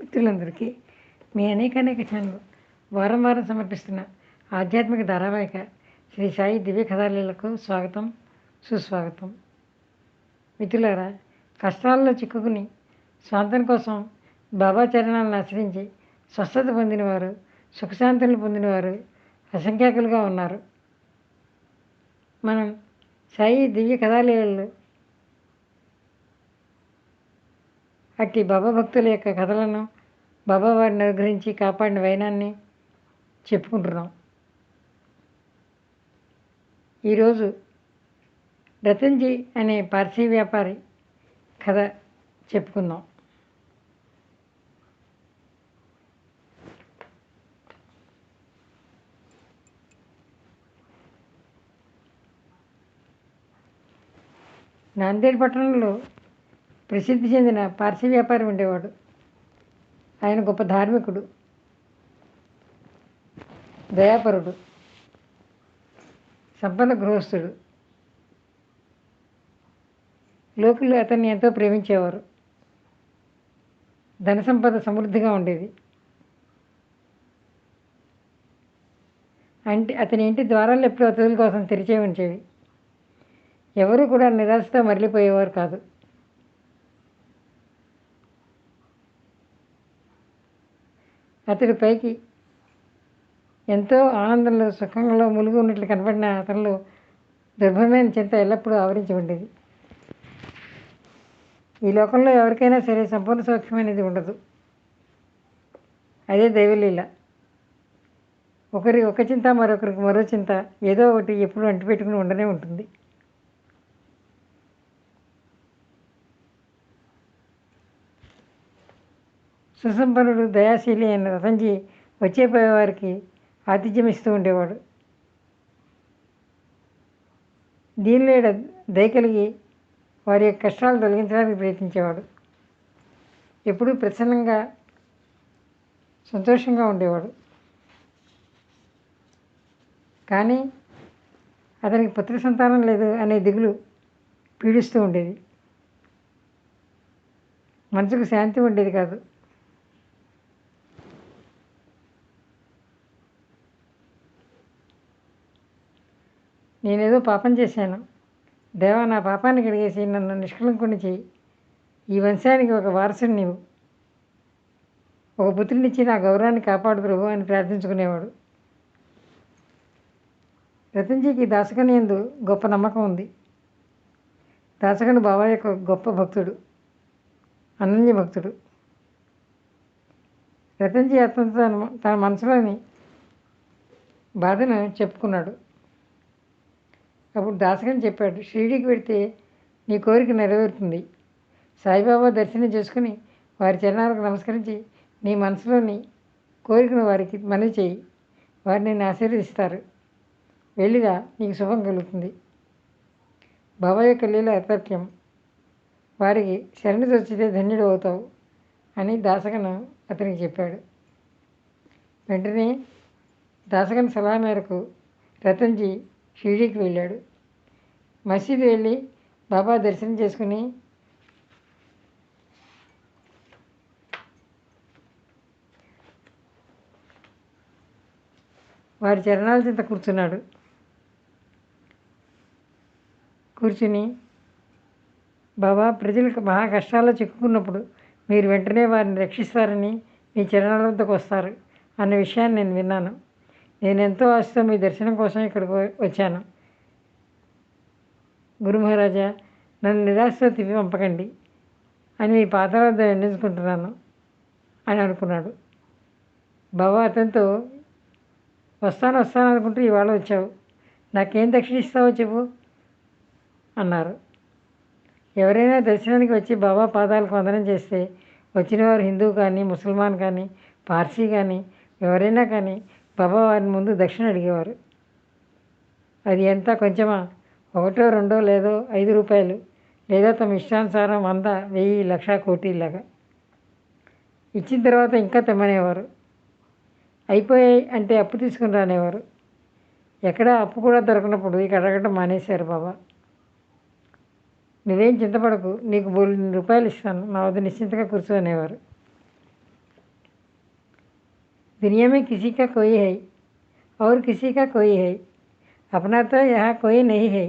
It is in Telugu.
మిత్రులందరికీ మీ అనేక ఛానల్ వారం వారం సమర్పిస్తున్న ఆధ్యాత్మిక ధారావాహిక శ్రీ సాయి దివ్య కథాలీలకు స్వాగతం సుస్వాగతం. మిత్రులారా, కష్టాల్లో చిక్కుకుని స్వాంతం కోసం బాబా చరణాలను ఆశ్రయించి స్వస్థత పొందినవారు, సుఖశాంతులను పొందినవారు అసంఖ్యాకులుగా ఉన్నారు. మనం సాయి దివ్య కథాలీలలో అట్టి బాబా భక్తుల యొక్క కథలను, బాబా వారిని అనుగ్రహించి కాపాడిన వైనాన్ని చెప్పుకుంటున్నాం. ఈరోజు రతన్జీ అనే పార్సీ వ్యాపారి కథ చెప్పుకుందాం. నాందేడ్ పట్టణంలో ప్రసిద్ధి చెందిన పార్సీ వ్యాపారి ఉండేవాడు. ఆయన గొప్ప ధార్మికుడు, దయాపరుడు, సంపన్న గృహస్థుడు. లోకులు అతన్ని ఎంతో ప్రేమించేవారు. ధన సంపద సమృద్ధిగా ఉండేది. అతని ఇంటి ద్వారాలు ఎప్పుడూ అతిథుల కోసం తెరిచే ఉంచేవి. ఎవరూ కూడా నిరాశతో మరలిపోయేవారు కాదు. అతడి పైకి ఎంతో ఆనందంలో, సుఖంలో ములుగు ఉన్నట్లు కనపడిన అతనిలో దుర్భరమైన చింత ఎల్లప్పుడూ ఆవరించి ఉండేది. ఈ లోకంలో ఎవరికైనా సరే సంపూర్ణ సౌఖ్యం అనేది ఉండదు. అదే దైవలీల. ఒక చింత మరొకరికి మరో చింత ఏదో ఒకటి ఎప్పుడు అంటిపెట్టుకుని ఉండనే ఉంటుంది. సుసంపన్నుడు, దయాశీలి అయిన రతన్జీ వచ్చేపోయేవారికి ఆతిథ్యం ఇస్తూ ఉండేవాడు. దీనిలో దయ కలిగి వారి యొక్క కష్టాలు తొలగించడానికి ప్రయత్నించేవాడు. ఎప్పుడూ ప్రసన్నంగా, సంతోషంగా ఉండేవాడు. కానీ అతనికి పుత్ర సంతానం లేదు అనే దిగులు పీడిస్తూ ఉండేది. మనసుకు శాంతి ఉండేది కాదు. నేనేదో పాపం చేశాను, దేవా నా పాపాన్ని కడిగేసి నన్ను నిష్కలంకుని చేయి, ఈ వంశానికి ఒక వారసుని నీవు, ఒక పుత్రునిచ్చి నా గౌరవాన్ని కాపాడు ప్రభు అని ప్రార్థించుకునేవాడు. రతన్జీకి దాసకని యందు గొప్ప నమ్మకం ఉంది. దాసకని బాబా యొక్క గొప్ప భక్తుడు, అనన్య భక్తుడు. రతన్జీ అతనితో తన మనసులోని బాధను చెప్పుకున్నాడు. అప్పుడు దాసకని చెప్పాడు, షిరిడీకి వెళితే నీ కోరిక నెరవేరుతుంది. సాయిబాబా దర్శనం చేసుకుని వారి చరణాలకు నమస్కరించి నీ మనసులోని కోరికను వారికి మనవి చేయి, వారు నిన్ను ఆశీర్వదిస్తారు. వెళ్ళిరా, నీకు శుభం కలుగుతుంది. బాబా యొక్క లీల అతర్క్యం, వారికి శరణు దొరికితే ధన్యుడు అవుతావు అని దాసకను అతనికి చెప్పాడు. వెంటనే దాసకన్ సలహా మేరకు రతన్జీ షిరిడీకి వెళ్ళాడు. మసీదు వెళ్ళి బాబా దర్శనం చేసుకుని వారి చరణాల చెంత కూర్చుని బాబా, ప్రజలకు మహా కష్టాల్లో చిక్కుకున్నప్పుడు మీరు వెంటనే వారిని రక్షిస్తారని మీ చరణాల వద్దకు వస్తారు అన్న విషయాన్ని నేను విన్నాను. నేను ఎంతో ఆశతో మీ దర్శనం కోసం ఇక్కడికి వచ్చాను. గురు మహారాజా, నన్ను నిరాశతో తిప్పి పంపకండి అని మీ పాదాల వద్ద విన్నవించుకుంటున్నాను అని అనుకున్నాడు. బాబా అతనితో, వస్తాను అనుకుంటూ ఇవాళ వచ్చావు, నాకేం దక్షిణిస్తావో చెప్పు అన్నారు. ఎవరైనా దర్శనానికి వచ్చి బాబా పాదాలకు వందనం చేస్తే వచ్చిన వారు హిందువు కానీ, ముసల్మాన్ కానీ, పార్సీ కానీ, ఎవరైనా కానీ బాబా వారిని ముందు దక్షిణ అడిగేవారు. అది ఎంత, కొంచెమా, 1, 2 లేదో 5 రూపాయలు, లేదా తమ ఇష్టానుసారం 100, 1000, 1,00,000, కోటిలాగా ఇచ్చిన తర్వాత ఇంకా తెమ్మనేవారు. అయిపోయాయి అంటే అప్పు తీసుకుని రానేవారు. ఎక్కడా అప్పు కూడా దొరకనప్పుడు ఇక అడగడం మానేశారు బాబా. నువ్వేం చింతపడకు, నీకు 1,000 రూపాయలు ఇస్తాను, నా వద్ద నిశ్చింతగా కూర్చో అనేవారు. दुनिया में किसी का कोई है और किसी का कोई है, अपना तो यहाँ कोई नहीं है।